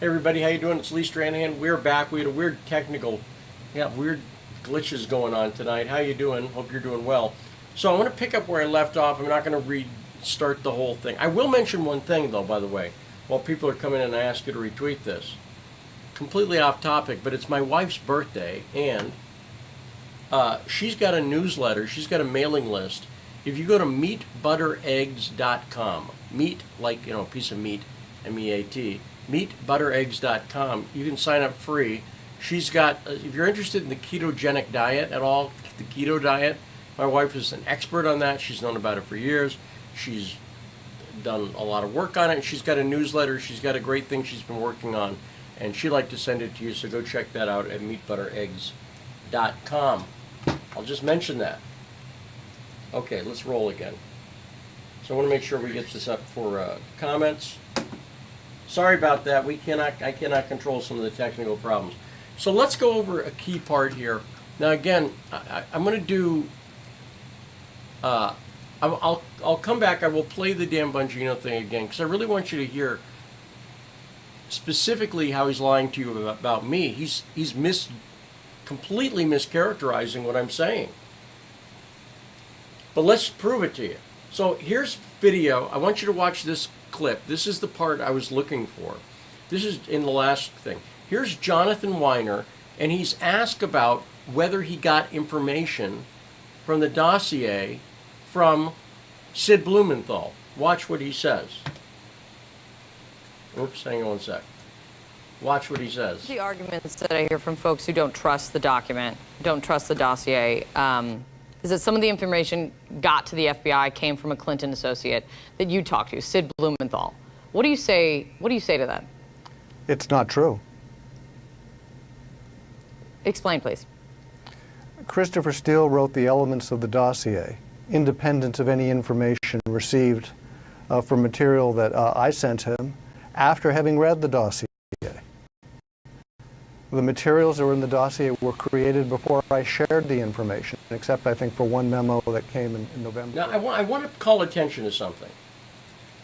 Hey everybody, how you doing? It's Lee Stranahan. We're back. We had a weird weird glitches going on tonight. How you doing? Hope you're doing well. So I'm going to pick up where I left off. I'm not going to restart the whole thing. I will mention one thing though, by the way, while people are coming in and I ask you to retweet this. Completely off topic, but it's my wife's birthday, and she's got a newsletter. She's got a mailing list. If you go to meatbuttereggs.com, meat like, a piece of meat, M-E-A-T, meatbuttereggs.com, you can sign up free. She's got, if you're interested in the ketogenic diet at all, the keto diet, my wife is an expert on that. She's known about it for years. She's done a lot of work on it. She's got a newsletter. She's got a great thing she's been working on, and she'd like to send it to you, so go check that out at meatbuttereggs.com. I'll just mention that. Okay, let's roll again. So I want to make sure we get this up for comments. Sorry about that. I cannot control some of the technical problems. So let's go over a key part here. Now again, I'm going to do. I'll come back. I will play the damn Bongino thing again because I really want you to hear specifically how he's lying to you about me. He's completely mischaracterizing what I'm saying. But let's prove it to you. So here's video. I want you to watch this clip. This is the part I was looking for. This is in the last thing. Here's Jonathan Weiner, and he's asked about whether he got information from the dossier from Sid Blumenthal. Watch what he says. Oops, hang on one sec. Watch what he says. The arguments that I hear from folks who don't trust the document, don't trust the dossier, is that some of the information got to the FBI came from a Clinton associate that you talked to, Sid Blumenthal. What do you say to that? It's not true. Explain, please. Christopher Steele wrote the elements of the dossier, independent of any information received from material that I sent him after having read the dossier. The materials that were in the dossier were created before I shared the information, except I think for one memo that came in November. Now, I want to call attention to something.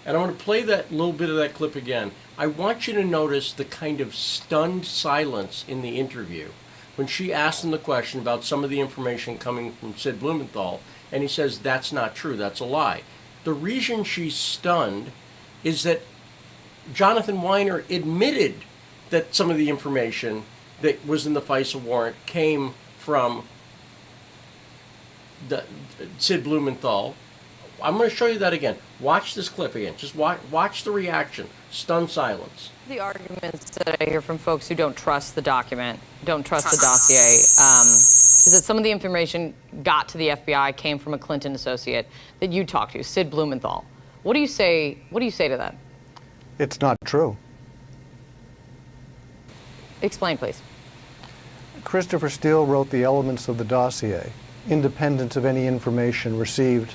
And I want to play that little bit of that clip again. I want you to notice the kind of stunned silence in the interview when she asked him the question about some of the information coming from Sid Blumenthal, and he says, that's not true, that's a lie. The reason she's stunned is that Jonathan Weiner admitted that some of the information that was in the FISA warrant came from Sid Blumenthal. I'm going to show you that again. Watch this clip again. Just watch the reaction. Stunned silence. The arguments that I hear from folks who don't trust the document, don't trust the dossier, is that some of the information got to the FBI came from a Clinton associate that you talked to, Sid Blumenthal. What do you say to that? It's not true. Explain, please. Christopher Steele wrote the elements of the dossier, independent of any information received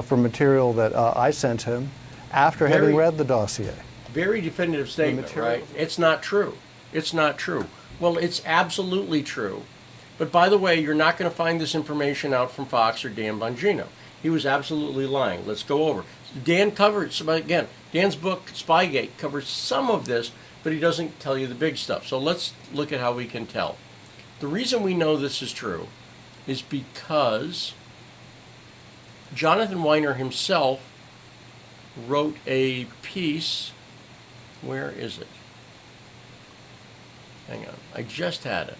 from material that I sent him after having read the dossier. Very definitive statement, right? It's not true. It's not true. Well, it's absolutely true. But by the way, you're not going to find this information out from Fox or Dan Bongino. He was absolutely lying. Let's go over. Dan covers, again, Dan's book, Spygate, covers some of this, but he doesn't tell you the big stuff. So let's look at how we can tell. The reason we know this is true is because Jonathan Weiner himself wrote a piece. Where is it? Hang on. I just had it.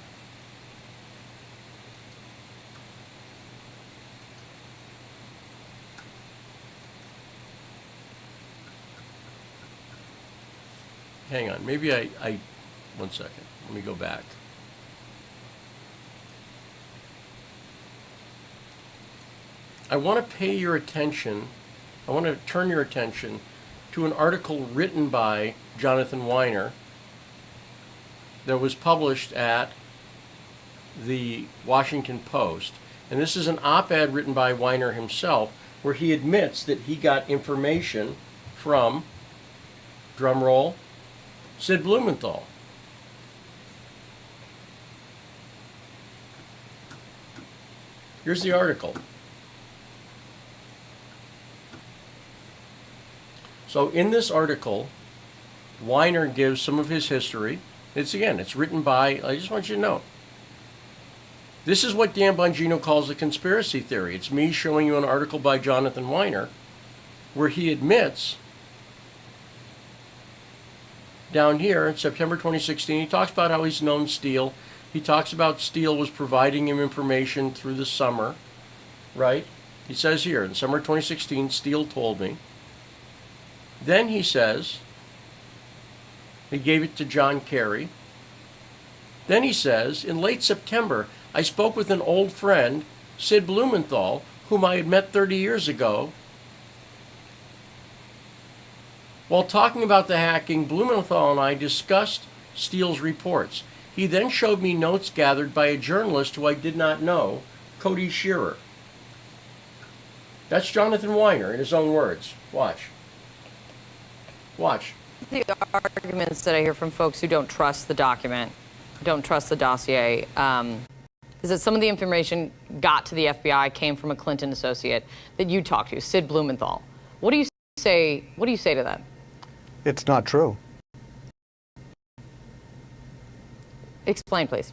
Hang on. Maybe I 1 second. Let me go back. I want to pay your attention, I want to turn your attention to an article written by Jonathan Weiner that was published at the Washington Post. And this is an op-ed written by Weiner himself where he admits that he got information from, drum roll, Sid Blumenthal. Here's the article. So in this article, Weiner gives some of his history. It's written by, I just want you to know. This is what Dan Bongino calls a conspiracy theory. It's me showing you an article by Jonathan Weiner where he admits, down here in September 2016, he talks about how he's known Steele. He talks about Steele was providing him information through the summer, right? He says here, in summer 2016, Steele told me. Then he says, he gave it to John Kerry. Then he says, in late September, I spoke with an old friend, Sid Blumenthal, whom I had met 30 years ago. While talking about the hacking, Blumenthal and I discussed Steele's reports. He then showed me notes gathered by a journalist who I did not know, Cody Shearer. That's Jonathan Weiner in his own words. Watch. Watch. The arguments that I hear from folks who don't trust the document, don't trust the dossier, is that some of the information got to the FBI came from a Clinton associate that you talked to, Sid Blumenthal. What do you say? What do you say to that? It's not true. Explain, please.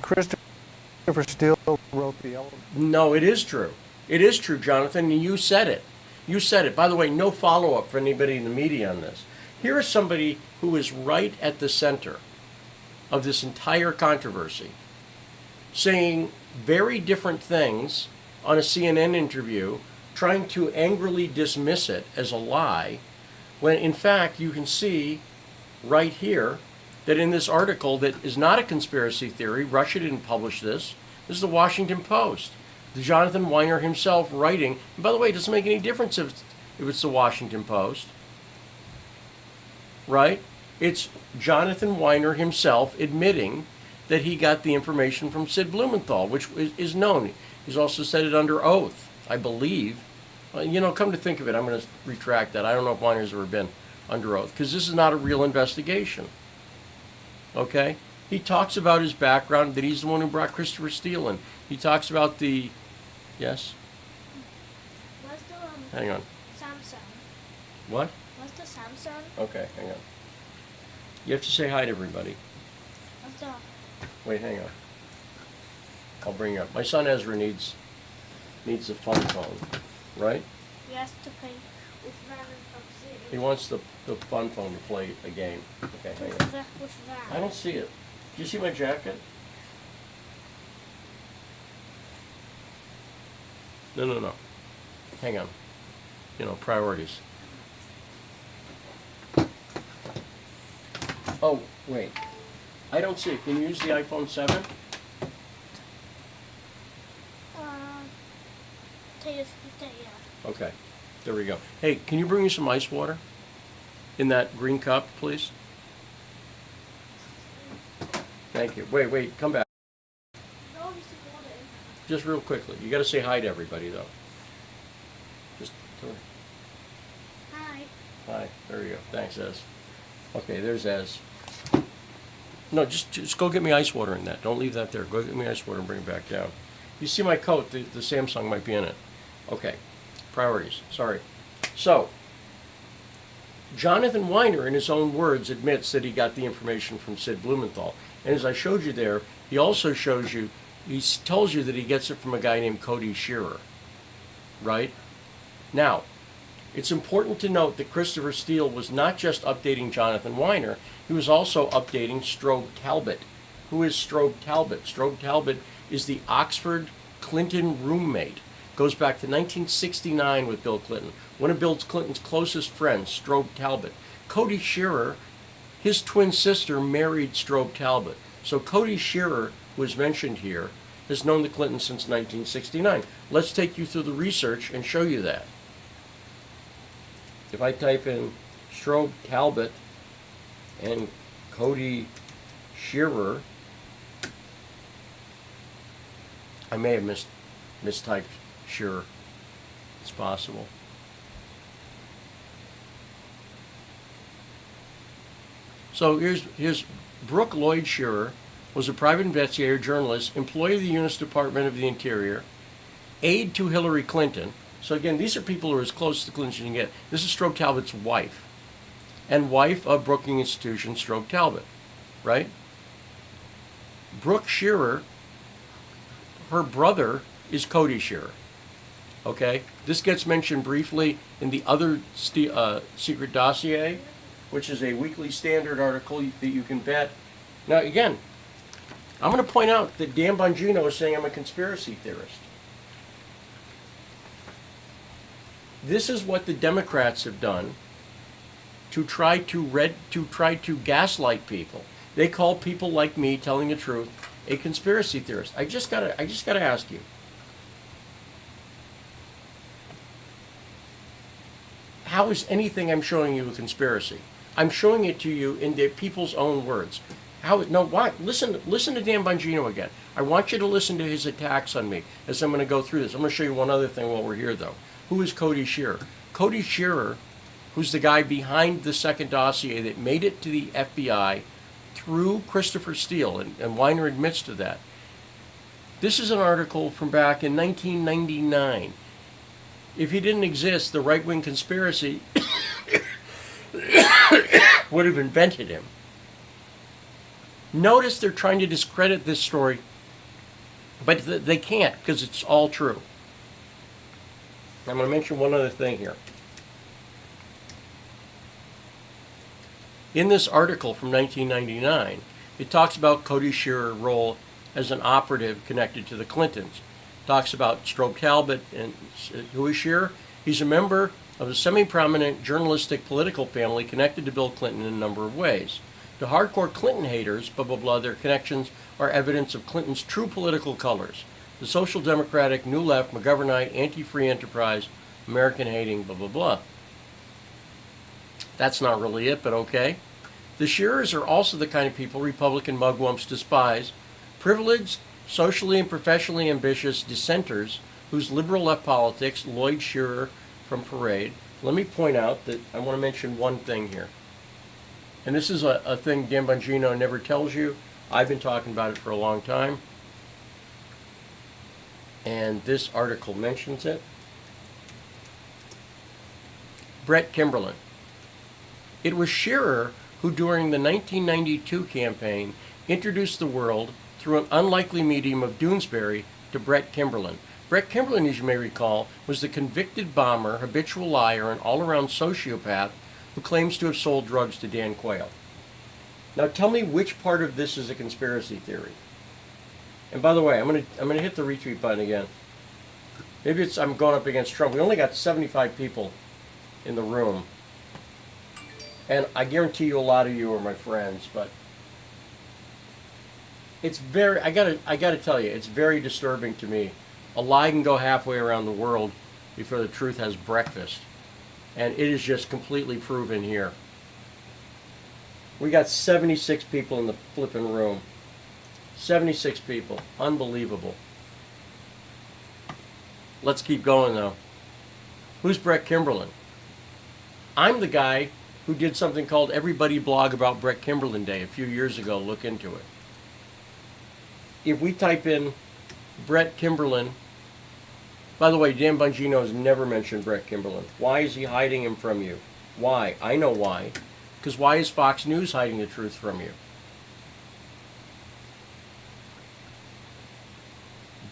Christopher Steele wrote the element. No, it is true. It is true, Jonathan, and you said it. You said it. By the way, no follow-up for anybody in the media on this. Here is somebody who is right at the center of this entire controversy, saying very different things on a CNN interview, trying to angrily dismiss it as a lie, when in fact you can see right here that in this article that is not a conspiracy theory, Russia didn't publish this, this is the Washington Post. Jonathan Weiner himself writing, and by the way, it doesn't make any difference if it's the Washington Post, right? It's Jonathan Weiner himself admitting that he got the information from Sid Blumenthal, which is known. He's also said it under oath, I believe. Come to think of it, I'm going to retract that. I don't know if Weiner's ever been under oath, because this is not a real investigation. Okay? He talks about his background, that he's the one who brought Christopher Steele in. He talks about the... Yes? What's the Hang on. Samsung? What? What's the Samsung? Okay, hang on. You have to say hi to everybody. What's the Wait, hang on. I'll bring you up. My son Ezra needs a fun phone, right? he has to play with that and He wants the fun phone to play a game. Okay, hang on. with that. I don't see it. Do you see my jacket? No. Hang on. Priorities. Oh, wait. I don't see it. Can you use the iPhone 7? Yeah. Okay. There we go. Hey, can you bring me some ice water? In that green cup, please? Thank you. Wait. Come back. No, he's recording. Just real quickly. You got to say hi to everybody, though. Just come here. Hi. Hi. There you go. Thanks, Ez. Okay, there's Ez. No, just go get me ice water in that. Don't leave that there. Go get me ice water and bring it back down. You see my coat? The Samsung might be in it. Okay. Priorities. Sorry. So, Jonathan Weiner, in his own words, admits that he got the information from Sid Blumenthal. And as I showed you there, he also shows you, he tells you that he gets it from a guy named Cody Shearer. Right? Now, it's important to note that Christopher Steele was not just updating Jonathan Weiner, he was also updating Strobe Talbot. Who is Strobe Talbot? Strobe Talbot is the Oxford Clinton roommate. Goes back to 1969 with Bill Clinton. One of Bill Clinton's closest friends, Strobe Talbot. Cody Shearer, his twin sister, married Strobe Talbot. So Cody Shearer, who is mentioned here, has known the Clintons since 1969. Let's take you through the research and show you that. If I type in Strobe Talbot and Cody Shearer, I may have mistyped Shearer. It's possible. So here's Brooke Lloyd Shearer, was a private investigator, journalist, employee of the U.S. Department of the Interior, aide to Hillary Clinton. So again, these are people who are as close to Clinton as you can get. This is Strobe Talbot's wife. and wife of Brookings Institution stroke Talbot, right? Brooke Shearer, her brother is Cody Shearer. Okay? This gets mentioned briefly in the other secret dossier, which is a Weekly Standard article that you can bet. Now, again, I'm going to point out that Dan Bongino is saying I'm a conspiracy theorist. This is what the Democrats have done to try to gaslight people. They call people like me telling the truth a conspiracy theorist. I just gotta ask you. How is anything I'm showing you a conspiracy? I'm showing it to you in the people's own words. Why? Listen to Dan Bongino again. I want you to listen to his attacks on me as I'm going to go through this. I'm going to show you one other thing while we're here, though. Who is Cody Shearer? Cody Shearer, who's the guy behind the second dossier that made it to the FBI through Christopher Steele, and Weiner admits to that. This is an article from back in 1999. If he didn't exist, the right-wing conspiracy would have invented him. Notice they're trying to discredit this story, but they can't because it's all true. I'm going to mention one other thing here. In this article from 1999, it talks about Cody Shearer's role as an operative connected to the Clintons. It talks about Strobe Talbot, and who is Shearer? He's a member of a semi-prominent journalistic political family connected to Bill Clinton in a number of ways. To hardcore Clinton haters, blah, blah, blah, their connections are evidence of Clinton's true political colors. The Social Democratic, New Left, McGovernite, anti-free enterprise, American-hating, blah, blah, blah. That's not really it, but okay. The Shearers are also the kind of people Republican mugwumps despise, privileged, socially and professionally ambitious dissenters whose liberal left politics, Lloyd Shearer from Parade. Let me point out that I want to mention one thing here. And this is a thing Dan Bongino never tells you. I've been talking about it for a long time. And this article mentions it. Brett Kimberlin. It was Shearer who, during the 1992 campaign, introduced the world through an unlikely medium of Doonesbury to Brett Kimberlin. Brett Kimberlin, as you may recall, was the convicted bomber, habitual liar, and all-around sociopath who claims to have sold drugs to Dan Quayle. Now tell me which part of this is a conspiracy theory. And by the way, I'm gonna hit the retweet button again. Maybe I'm going up against Trump. We only got 75 people in the room. And I guarantee you a lot of you are my friends, but it's very, I gotta tell you, it's very disturbing to me. A lie can go halfway around the world before the truth has breakfast. And it is just completely proven here. We got 76 people in the flipping room. 76 people. Unbelievable. Let's keep going, though. Who's Brett Kimberlin? I'm the guy who did something called Everybody Blog about Brett Kimberlin Day a few years ago. Look into it. If we type in Brett Kimberlin, by the way, Dan Bongino has never mentioned Brett Kimberlin. Why is he hiding him from you? Why? I know why. Because why is Fox News hiding the truth from you?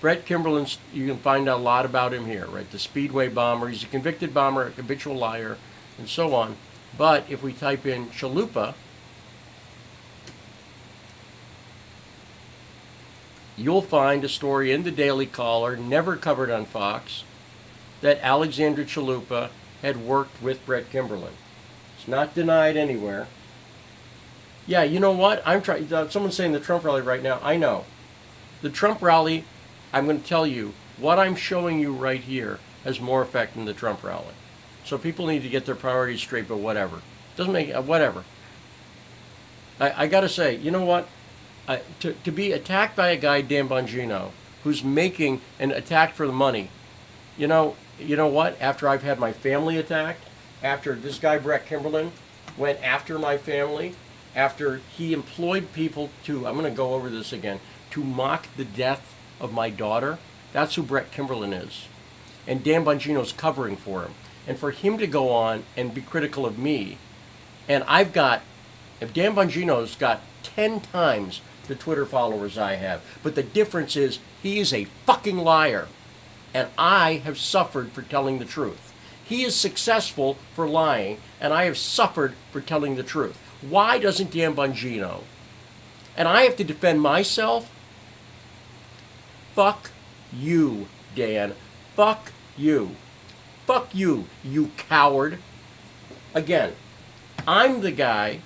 Brett Kimberlin, you can find out a lot about him here, right? The Speedway bomber. He's a convicted bomber, a habitual liar, and so on. But if we type in Chalupa, you'll find a story in the Daily Caller, never covered on Fox, that Alexander Chalupa had worked with Brett Kimberlin. It's not denied anywhere. Yeah, you know what? Someone's saying the Trump rally right now. I know. The Trump rally, I'm going to tell you, what I'm showing you right here has more effect than the Trump rally. So people need to get their priorities straight, but whatever. Doesn't make, whatever. I got to say, you know what? To be attacked by a guy, Dan Bongino, who's making an attack for the money, you know what? After I've had my family attacked, after this guy Brett Kimberlin went after my family, after he employed people to, I'm going to go over this again, to mock the death of my daughter, that's who Brett Kimberlin is. And Dan Bongino's covering for him. And for him to go on and be critical of me And if Dan Bongino's got 10 times the Twitter followers I have. But the difference is he is a fucking liar. And I have suffered for telling the truth. He is successful for lying, and I have suffered for telling the truth. Why doesn't Dan Bongino? And I have to defend myself? Fuck you, Dan. Fuck you. Fuck you, you coward. Again, I'm the guy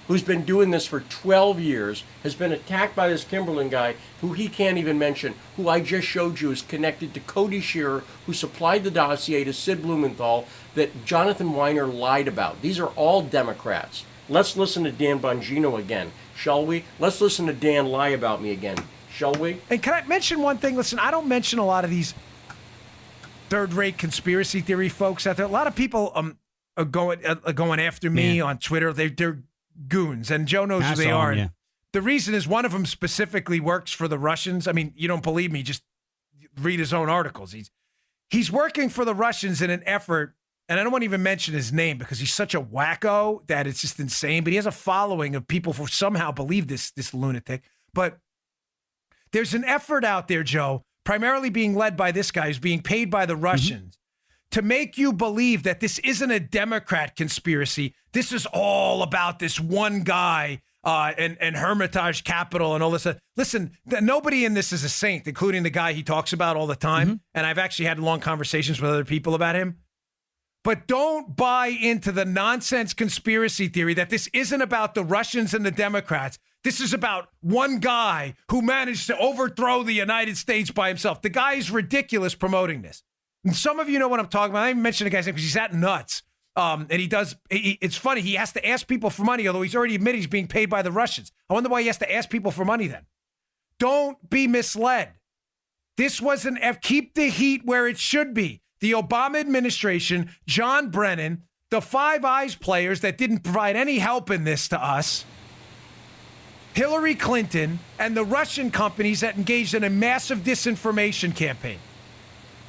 who's been doing this for 12 years, has been attacked by this Kimberlin guy who he can't even mention, who I just showed you is connected to Cody Shearer, who supplied the dossier to Sid Blumenthal that Jonathan Weiner lied about. These are all Democrats. Let's listen to Dan Bongino again, shall we? Let's listen to Dan lie about me again, shall we? And can I mention one thing? Listen, I don't mention a lot of these third-rate conspiracy theory folks out there. A lot of people are going after me on Twitter. They're goons, and Joe knows who they are. Yeah. The reason is one of them specifically works for the Russians. I mean, you don't believe me, just read his own articles. He's working for the Russians in an effort, and I don't want to even mention his name because he's such a wacko that it's just insane, but he has a following of people who somehow believe this lunatic. But there's an effort out there, Joe, primarily being led by this guy who's being paid by the Russians, to make you believe that this isn't a Democrat conspiracy. This is all about this one guy and Hermitage Capital and all this. Listen, nobody in this is a saint, including the guy he talks about all the time. And I've actually had long conversations with other people about him. But don't buy into the nonsense conspiracy theory that this isn't about the Russians and the Democrats. This is about one guy who managed to overthrow the United States by himself. The guy is ridiculous promoting this. And some of you know what I'm talking about. I didn't mention the guy's name because he's that nuts. And it's funny. He has to ask people for money, although he's already admitted he's being paid by the Russians. I wonder why he has to ask people for money then. Don't be misled. This was keep the heat where it should be. The Obama administration, John Brennan, the Five Eyes players that didn't provide any help in this to us, Hillary Clinton, and the Russian companies that engaged in a massive disinformation campaign.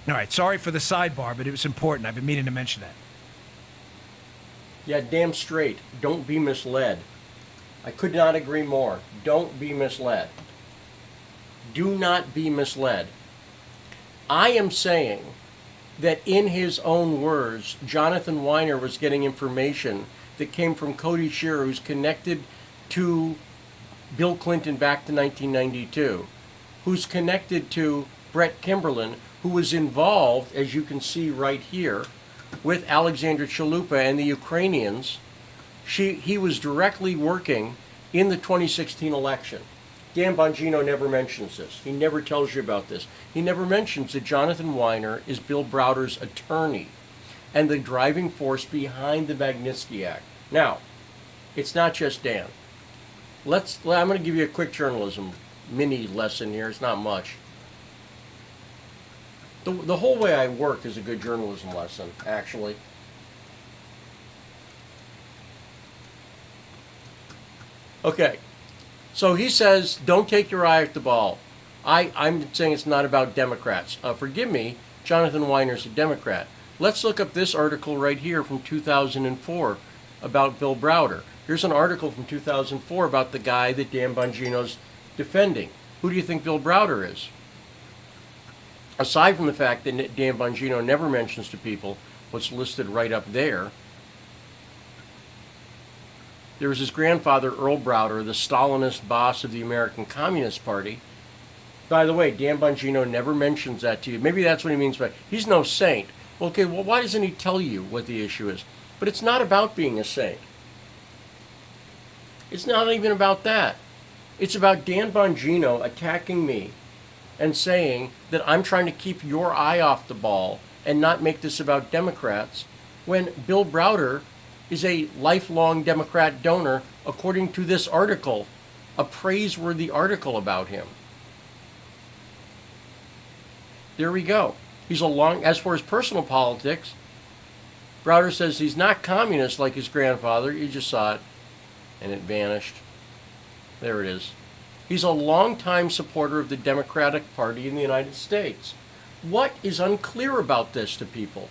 All right, sorry for the sidebar, but it was important. I've been meaning to mention that. Yeah, damn straight. Don't be misled. I could not agree more. Don't be misled. Do not be misled. I am saying that in his own words, Jonathan Weiner was getting information that came from Cody Shearer, who's connected to Bill Clinton back to 1992, who's connected to Brett Kimberlin, who was involved, as you can see right here, with Alexander Chalupa and the Ukrainians. He was directly working in the 2016 election. Dan Bongino never mentions this. He never tells you about this. He never mentions that Jonathan Weiner is Bill Browder's attorney and the driving force behind the Magnitsky Act. Now, it's not just Dan. I'm going to give you a quick journalism mini lesson here. It's not much. The whole way I work is a good journalism lesson, actually. Okay, so he says, don't take your eye off the ball. I'm saying it's not about Democrats. Forgive me, Jonathan Weiner's a Democrat. Let's look up this article right here from 2004 about Bill Browder. Here's an article from 2004 about the guy that Dan Bongino's defending. Who do you think Bill Browder is? Aside from the fact that Dan Bongino never mentions to people what's listed right up there, there was his grandfather, Earl Browder, the Stalinist boss of the American Communist Party. By the way, Dan Bongino never mentions that to you. Maybe that's what he means by, he's no saint. Okay, well, why doesn't he tell you what the issue is? But it's not about being a saint. It's not even about that. It's about Dan Bongino attacking me and saying that I'm trying to keep your eye off the ball and not make this about Democrats, when Bill Browder is a lifelong Democrat donor, according to this article, a praiseworthy article about him. There we go. As for his personal politics, Browder says he's not communist like his grandfather. You just saw it, and it vanished. There it is. He's a longtime supporter of the Democratic Party in the United States. What is unclear about this to people?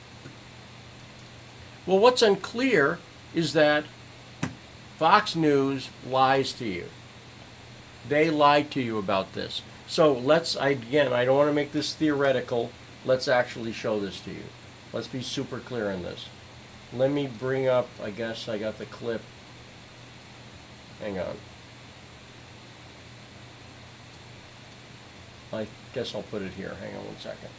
Well, what's unclear is that Fox News lies to you. They lied to you about this. So I don't want to make this theoretical. Let's actually show this to you. Let's be super clear on this. Let me bring up, I guess I got the clip. Hang on. I guess I'll put it here. Hang on one second.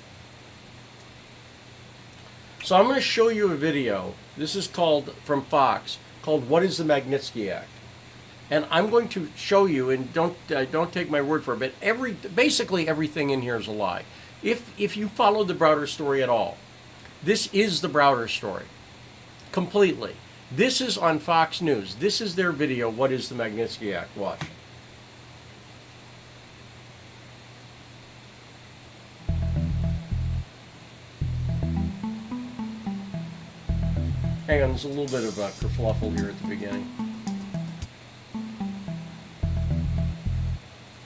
So I'm going to show you a video. This is called, from Fox, called What is the Magnitsky Act? And I'm going to show you, and don't take my word for it, but basically everything in here is a lie. If you follow the Browder story at all, this is the Browder story. Completely. This is on Fox News. This is their video, What is the Magnitsky Act? Watch. Hang on, there's a little bit of a kerfluffle here at the beginning.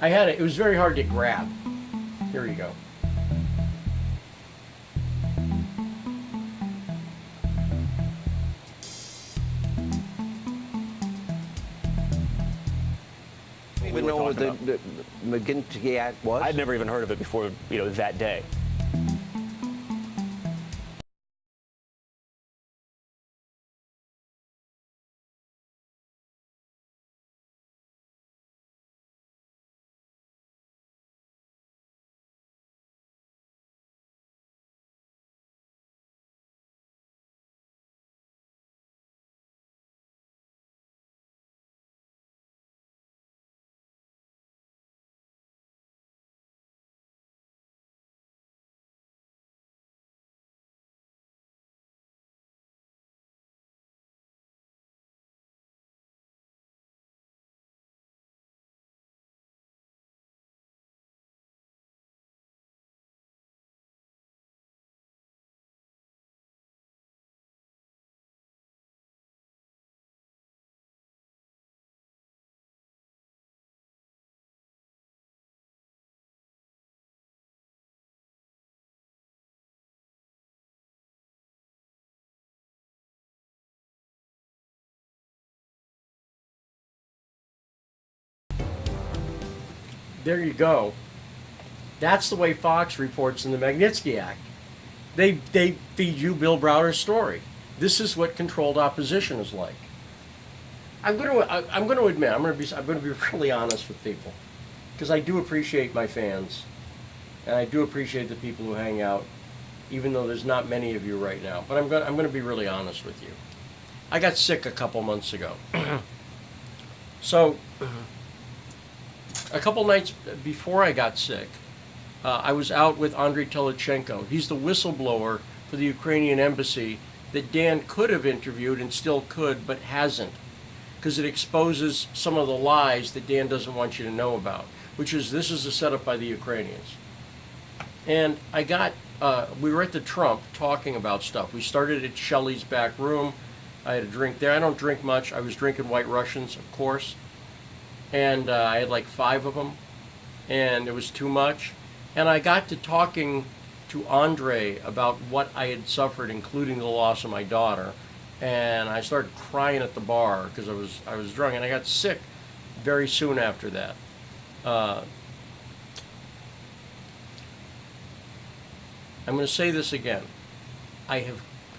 It was very hard to grab. Here you go. Even know what the Magnitsky Act was? I'd never even heard of it before, that day. There you go. That's the way Fox reports in the Magnitsky Act. They feed you Bill Browder's story. This is what controlled opposition is like. I'm going to admit, I'm going to be really honest with people, because I do appreciate my fans, and I do appreciate the people who hang out, even though there's not many of you right now. But I'm going to be really honest with you. I got sick a couple months ago. So, a couple nights before I got sick, I was out with Andrei Telitchenko. He's the whistleblower for the Ukrainian embassy that Dan could have interviewed and still could, but hasn't, because it exposes some of the lies that Dan doesn't want you to know about, which is this is a setup by the Ukrainians. And we were at the Trump talking about stuff. We started at Shelley's back room. I had a drink there. I don't drink much. I was drinking White Russians, of course. And I had like 5 of them, and it was too much. And I got to talking to Andre about what I had suffered, including the loss of my daughter. And I started crying at the bar because I was drunk, and I got sick very soon after that. I'm going to say this again. I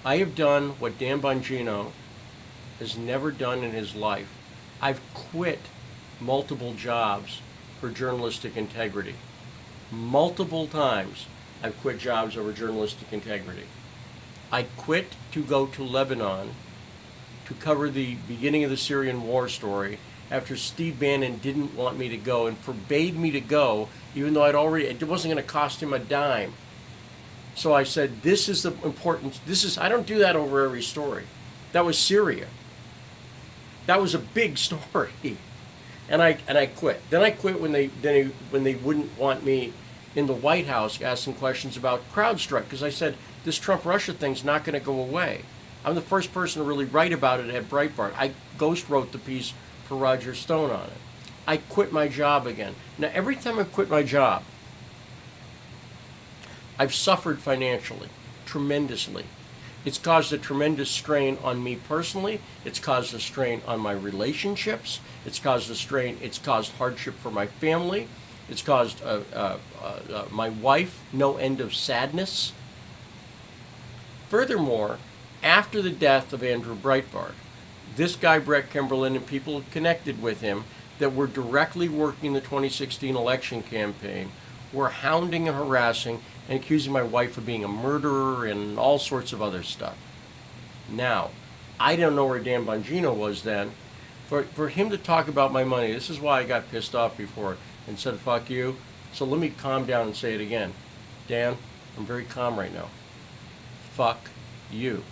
have done what Dan Bongino has never done in his life. I've quit multiple jobs for journalistic integrity. Multiple times I've quit jobs over journalistic integrity. I quit to go to Lebanon to cover the beginning of the Syrian war story after Steve Bannon didn't want me to go and forbade me to go, even though it wasn't going to cost him a dime. So I said, this is the importance. I don't do that over every story. That was Syria. That was a big story. And I quit. Then I quit when they wouldn't want me in the White House asking questions about CrowdStrike, because I said this Trump-Russia thing's not going to go away. I'm the first person to really write about it at Breitbart. I ghost wrote the piece for Roger Stone on it. I quit my job again. Now every time I quit my job, I've suffered financially, tremendously, It's caused a tremendous strain on me personally. It's caused a strain on my relationships. It's caused a strain. It's caused hardship for my family. It's caused my wife no end of sadness. Furthermore, after the death of Andrew Breitbart, this guy, Brett Kimberlin, and people connected with him that were directly working the 2016 election campaign were hounding and harassing and accusing my wife of being a murderer and all sorts of other stuff. Now, I don't know where Dan Bongino was then. For him to talk about my money, this is why I got pissed off before and said, fuck you. So let me calm down and say it again. Dan, I'm very calm right now. Fuck you.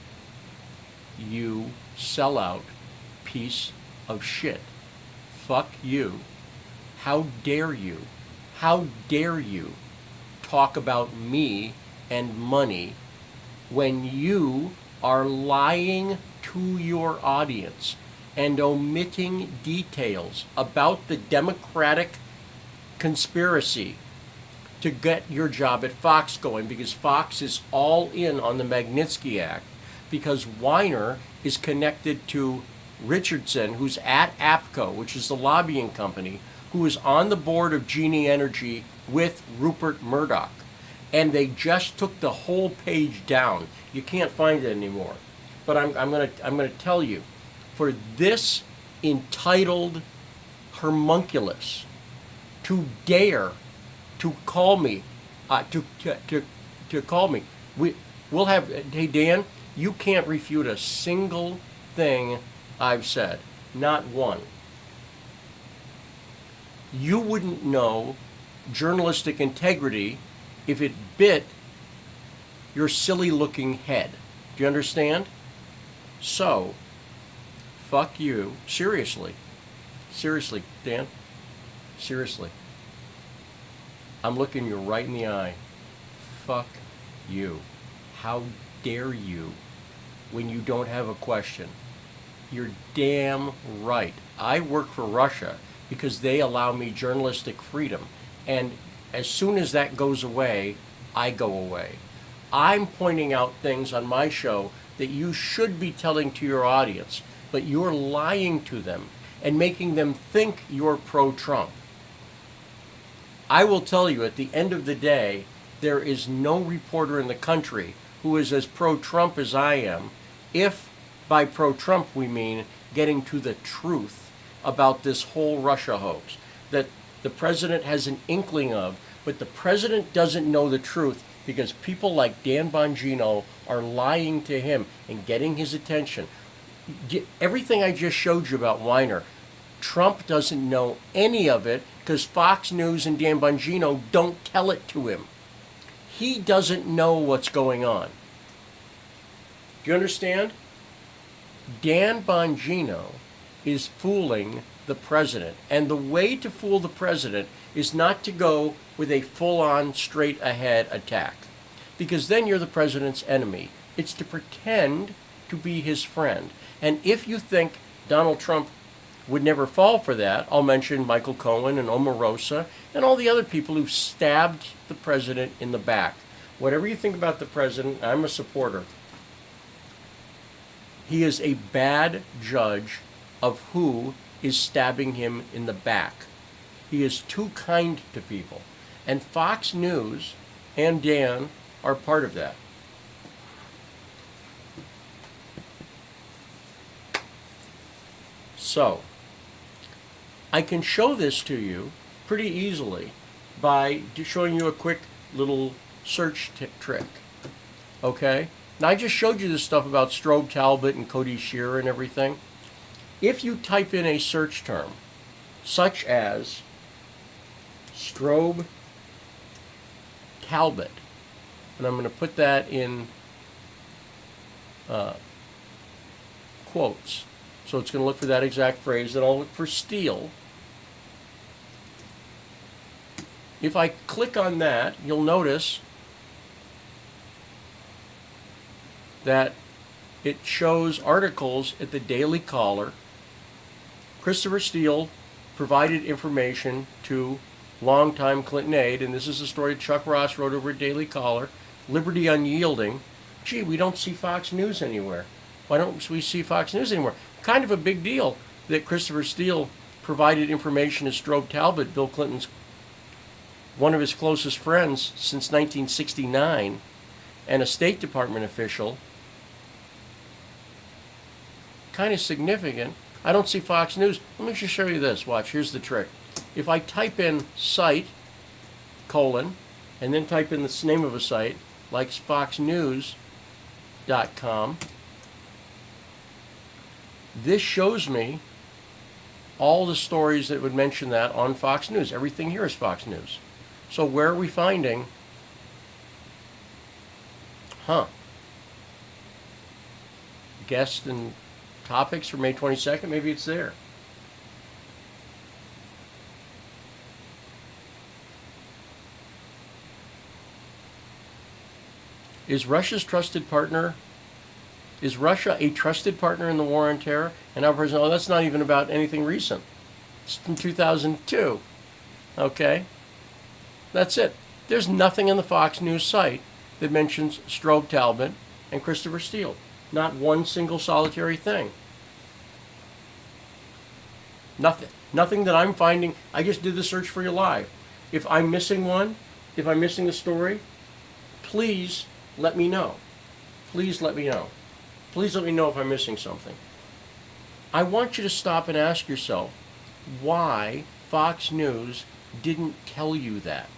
You sellout piece of shit. Fuck you. How dare you? How dare you talk about me and money when you are lying to your audience and omitting details about the Democratic conspiracy to get your job at Fox going, because Fox is all in on the Magnitsky Act, because Weiner is connected to Richardson, who's at APCO, which is the lobbying company, who is on the board of Genie Energy with Rupert Murdoch. And they just took the whole page down. You can't find it anymore. But I'm gonna tell you, for this entitled homunculus to dare to call me, to call me, we'll have. Hey Dan, you can't refute a single thing I've said, not one. You wouldn't know journalistic integrity if it bit your silly-looking head. Do you understand? So, fuck you. Seriously. Seriously, Dan. Seriously. I'm looking you right in the eye. Fuck you. How dare you when you don't have a question? You're damn right. I work for Russia because they allow me journalistic freedom. And as soon as that goes away, I go away. I'm pointing out things on my show that you should be telling to your audience, but you're lying to them and making them think you're pro-Trump. I will tell you, at the end of the day, there is no reporter in the country who is as pro-Trump as I am, if by pro-Trump we mean getting to the truth about this whole Russia hoax that the president has an inkling of, but the president doesn't know the truth because people like Dan Bongino are lying to him and getting his attention. Everything I just showed you about Weiner, Trump doesn't know any of it because Fox News and Dan Bongino don't tell it to him. He doesn't know what's going on. Do you understand? Dan Bongino is fooling the president. And the way to fool the president is not to go with a full-on, straight-ahead attack. Because then you're the president's enemy. It's to pretend to be his friend. And if you think Donald Trump would never fall for that, I'll mention Michael Cohen and Omarosa and all the other people who stabbed the president in the back. Whatever you think about the president, I'm a supporter. He is a bad judge of who is stabbing him in the back. He is too kind to people. And Fox News and Dan are part of that. So, I can show this to you pretty easily by showing you a quick little search trick. Okay? Now, I just showed you this stuff about Strobe Talbot and Cody Shearer and everything. If you type in a search term, such as Strobe Talbot, and I'm going to put that in quotes, so it's going to look for that exact phrase, then I'll look for Steele. If I click on that, you'll notice that it shows articles at the Daily Caller. Christopher Steele provided information to longtime Clinton aide, and this is a story Chuck Ross wrote over at Daily Caller. Liberty Unyielding gee, we don't see Fox News anywhere. Why don't we see Fox News anymore? Kind of a big deal that Christopher Steele provided information to Strobe Talbot, Bill Clinton's one of his closest friends since 1969, and a State Department official. Kind of significant. I don't see Fox News. Let me just show you this. Watch, here's the trick. If I type in site, colon, and then type in the name of a site, like foxnews.com, this shows me all the stories that would mention that on Fox News. Everything here is Fox News. So where are we finding? Guests and topics for May 22nd? Maybe it's there. Is Russia's trusted partner? Is Russia a trusted partner in the war on terror? And our president, oh, that's not even about anything recent. It's from 2002. Okay? That's it. There's nothing on the Fox News site that mentions Strobe Talbot and Christopher Steele. Not one single solitary thing. Nothing. Nothing that I'm finding. I just did the search for you live. If I'm missing one, if I'm missing a story, please let me know. Please let me know. Please let me know if I'm missing something. I want you to stop and ask yourself why Fox News didn't tell you that.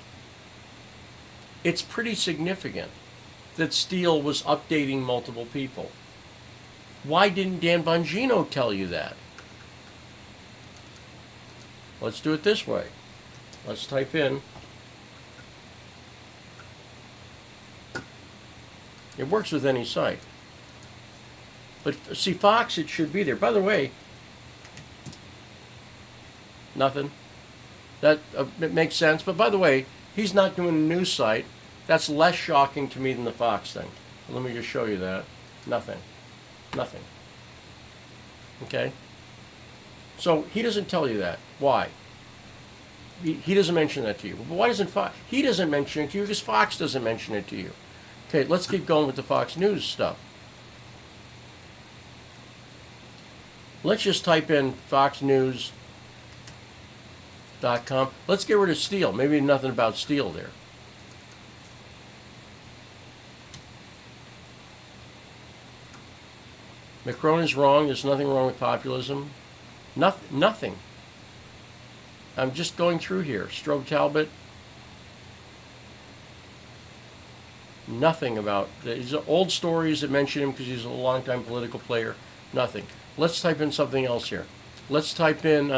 It's pretty significant that Steele was updating multiple people. Why didn't Dan Bongino tell you that? Let's do it this way. Let's type in. It works with any site. But see, Fox, it should be there. By the way, nothing. That it makes sense. But by the way, he's not doing a news site. That's less shocking to me than the Fox thing. Let me just show you that. Nothing. Nothing. Okay? So he doesn't tell you that. Why? He doesn't mention that to you. But why doesn't Fox? He doesn't mention it to you because Fox doesn't mention it to you. Okay, let's keep going with the Fox News stuff. Let's just type in foxnews.com. Let's get rid of Steele. Maybe nothing about Steele there. Macron is wrong. There's nothing wrong with populism. Nothing. I'm just going through here. Strobe Talbot. Nothing about these old stories that mention him because he's a longtime political player. Nothing. Let's type in something else here. Let's type in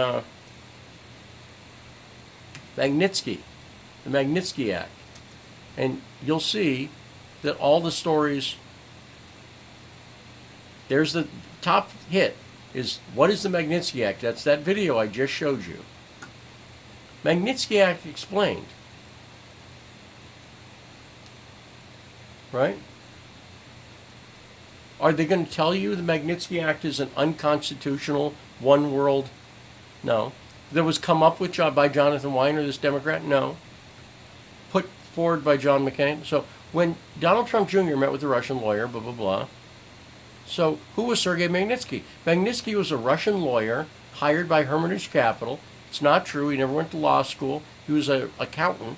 Magnitsky, the Magnitsky Act, and you'll see that all the stories. There's the top hit is what is the Magnitsky Act? That's that video I just showed you. Magnitsky Act explained. Right? Are they going to tell you the Magnitsky Act is an unconstitutional one world? No. That was come up with by Jonathan Weiner, this Democrat? No. Put forward by John McCain? So when Donald Trump Jr. met with the Russian lawyer, blah, blah, blah. So who was Sergei Magnitsky? Magnitsky was a Russian lawyer hired by Hermitage Capital. It's not true. He never went to law school. He was an accountant.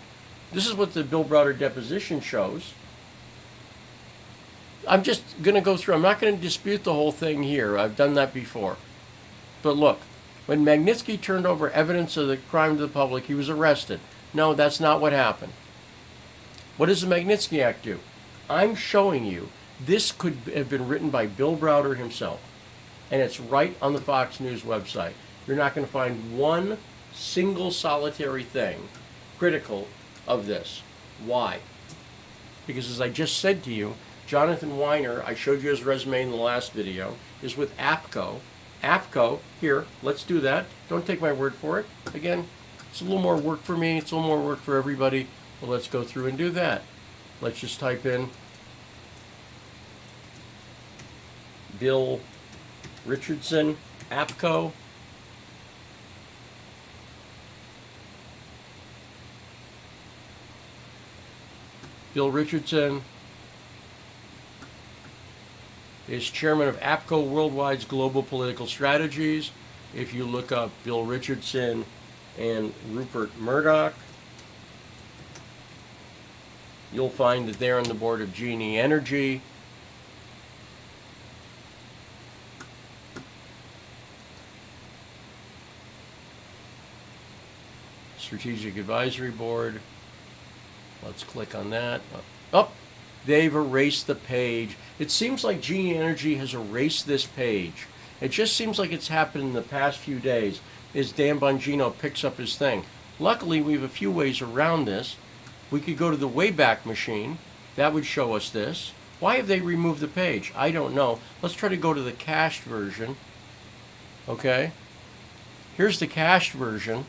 This is what the Bill Browder deposition shows. I'm just going to go through. I'm not going to dispute the whole thing here. I've done that before. But look, when Magnitsky turned over evidence of the crime to the public, he was arrested. No, that's not what happened. What does the Magnitsky Act do? I'm showing you this could have been written by Bill Browder himself. And it's right on the Fox News website. You're not going to find one single solitary thing critical of this. Why? Because as I just said to you, Jonathan Weiner, I showed you his resume in the last video, is with APCO. APCO, here, let's do that. Don't take my word for it. Again, it's a little more work for me. It's a little more work for everybody. Well, let's go through and do that. Let's just type in Bill Richardson, APCO. Bill Richardson. is chairman of APCO Worldwide's Global Political Strategies. If you look up Bill Richardson and Rupert Murdoch, you'll find that they're on the board of Genie Energy. Strategic Advisory Board. Let's click on that. Oh, they've erased the page. It seems like Genie Energy has erased this page. It just seems like it's happened in the past few days as Dan Bongino picks up his thing. Luckily, we have a few ways around this. We could go to the Wayback Machine. That would show us this. Why have they removed the page? I don't know. Let's try to go to the cached version. Okay. Here's the cached version.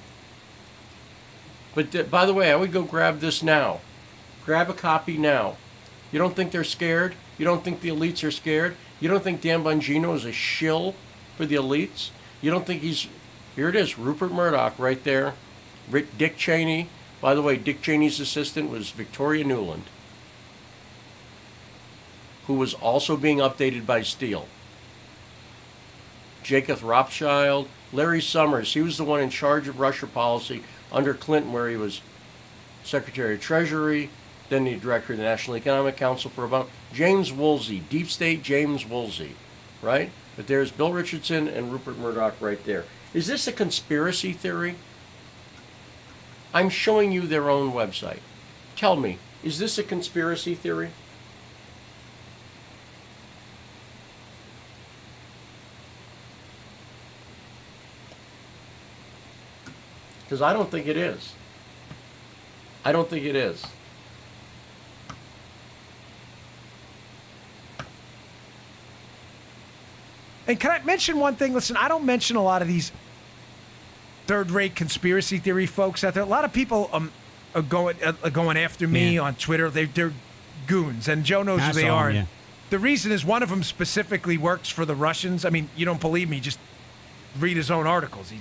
But by the way, I would go grab this now. Grab a copy now. You don't think they're scared? You don't think the elites are scared? You don't think Dan Bongino is a shill for the elites? You don't think he's... Here it is, Rupert Murdoch right there. Dick Cheney. By the way, Dick Cheney's assistant was Victoria Nuland, who was also being updated by Steele. Jacob Rothschild. Larry Summers. He was the one in charge of Russia policy under Clinton, where he was Secretary of Treasury, then the Director of the National Economic Council for about James Woolsey, Deep State James Woolsey, right? But there's Bill Richardson and Rupert Murdoch right there. Is this a conspiracy theory? I'm showing you their own website. Tell me, is this a conspiracy theory? Because I don't think it is. I don't think it is. And can I mention one thing? Listen, I don't mention a lot of these third-rate conspiracy theory folks out there. A lot of people are going after me on Twitter. They're goons, and Joe knows who they are. Yeah. The reason is one of them specifically works for the Russians. I mean, you don't believe me, just read his own articles.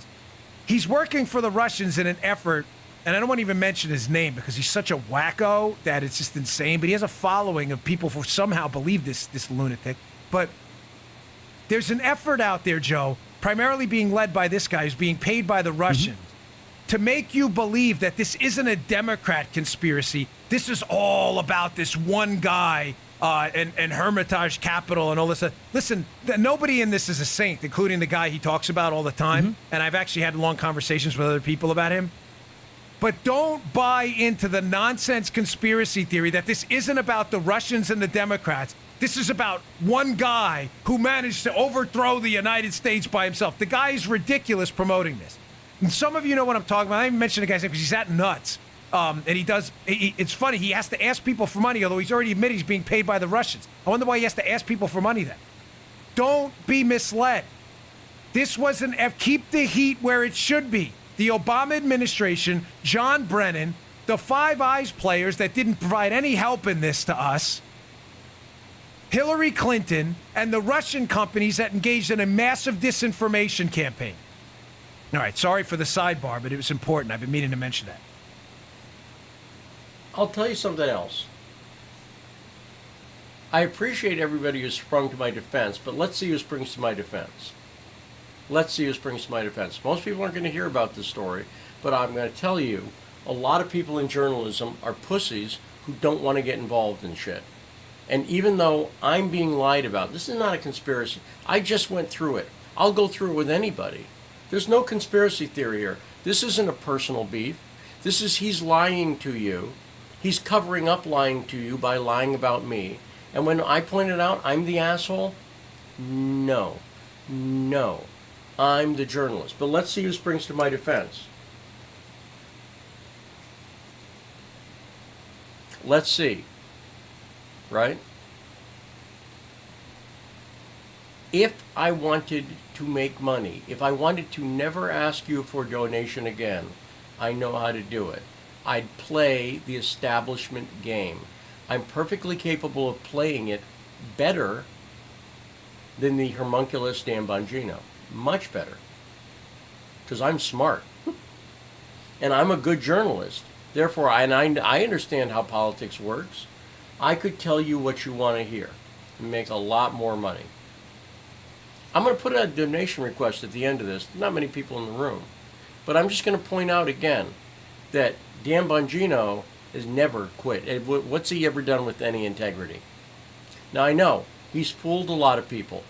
He's working for the Russians in an effort, and I don't want to even mention his name because he's such a wacko that it's just insane, but he has a following of people who somehow believe this lunatic. But there's an effort out there, Joe, primarily being led by this guy who's being paid by the Russians, to make you believe that this isn't a Democrat conspiracy. This is all about this one guy and Hermitage Capital and all this. Listen, nobody in this is a saint, including the guy he talks about all the time. And I've actually had long conversations with other people about him. But don't buy into the nonsense conspiracy theory that this isn't about the Russians and the Democrats. This is about one guy who managed to overthrow the United States by himself. The guy is ridiculous promoting this. And some of you know what I'm talking about. I didn't mention the guy's name because he's that nuts. And it's funny, he has to ask people for money, although he's already admitted he's being paid by the Russians. I wonder why he has to ask people for money then. Don't be misled. This was keep the heat where it should be. The Obama administration, John Brennan, the Five Eyes players that didn't provide any help in this to us, Hillary Clinton, and the Russian companies that engaged in a massive disinformation campaign. All right, sorry for the sidebar, but it was important. I've been meaning to mention that. I'll tell you something else. I appreciate everybody who sprung to my defense, but let's see who springs to my defense. Let's see who springs to my defense. Most people aren't going to hear about this story, but I'm going to tell you, a lot of people in journalism are pussies who don't want to get involved in shit. And even though I'm being lied about, this is not a conspiracy. I just went through it. I'll go through it with anybody. There's no conspiracy theory here. This isn't a personal beef. This is he's lying to you. He's covering up lying to you by lying about me. And when I pointed out I'm the asshole, no. I'm the journalist. But let's see who springs to my defense. Let's see. Right? If I wanted to make money, if I wanted to never ask you for a donation again, I know how to do it. I'd play the establishment game. I'm perfectly capable of playing it better than the homunculus Dan Bongino. Much better. Because I'm smart. And I'm a good journalist. Therefore, I understand how politics works. I could tell you what you want to hear. and make a lot more money. I'm going to put a donation request at the end of this. Not many people in the room. But I'm just going to point out again that Dan Bongino has never quit. What's he ever done with any integrity? Now, I know he's fooled a lot of people.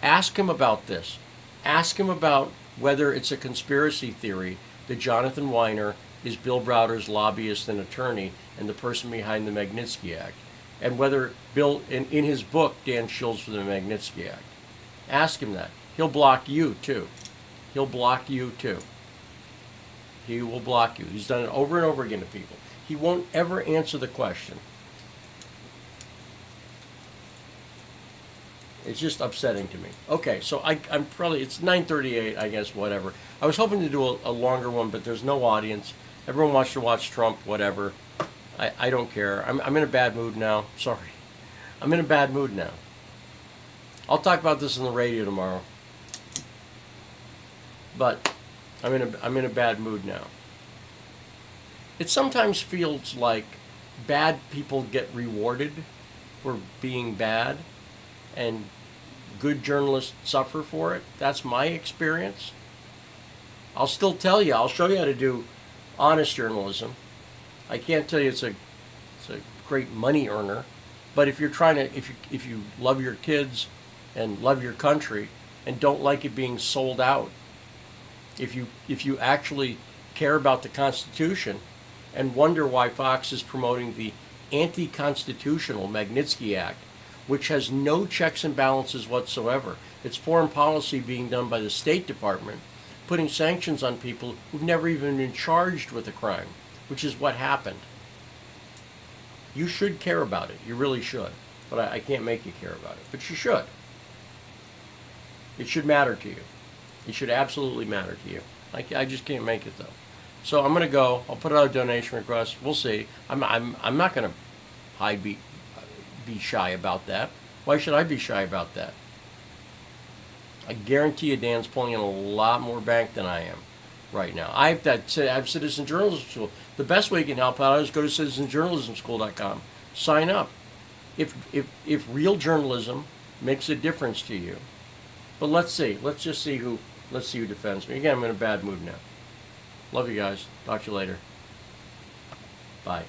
Ask him about this. Ask him about whether it's a conspiracy theory that Jonathan Weiner is Bill Browder's lobbyist and attorney and the person behind the Magnitsky Act. And whether Bill, in his book, Dan shills for the Magnitsky Act. Ask him that. He'll block you, too. He'll block you, too. He will block you. He's done it over and over again to people. He won't ever answer the question. It's just upsetting to me. Okay, so I'm probably, it's 9:38, I guess, whatever. I was hoping to do a longer one, but there's no audience. Everyone wants to watch Trump, whatever. I don't care. I'm in a bad mood now. Sorry. I'm in a bad mood now. I'll talk about this on the radio tomorrow. But I'm in a bad mood now. It sometimes feels like bad people get rewarded for being bad, and good journalists suffer for it. That's my experience. I'll still tell you. I'll show you how to do honest journalism. I can't tell you it's a great money earner, but if you're trying to, if you love your kids and love your country and don't like it being sold out, if you actually care about the Constitution and wonder why Fox is promoting the anti-constitutional Magnitsky Act, which has no checks and balances whatsoever. It's foreign policy being done by the State Department, putting sanctions on people who've never even been charged with a crime, which is what happened. You should care about it. You really should. But I can't make you care about it. But you should. It should matter to you. It should absolutely matter to you. I just can't make it, though. So I'm going to go. I'll put out a donation request. We'll see. I'm not going to be shy about that. Why should I be shy about that? I guarantee you Dan's pulling in a lot more bank than I am right now. I have Citizen Journalism School. The best way you can help out is go to citizenjournalismschool.com. Sign up. If real journalism makes a difference to you. But let's see. Let's see who defends me. Again, I'm in a bad mood now. Love you guys. Talk to you later. Bye.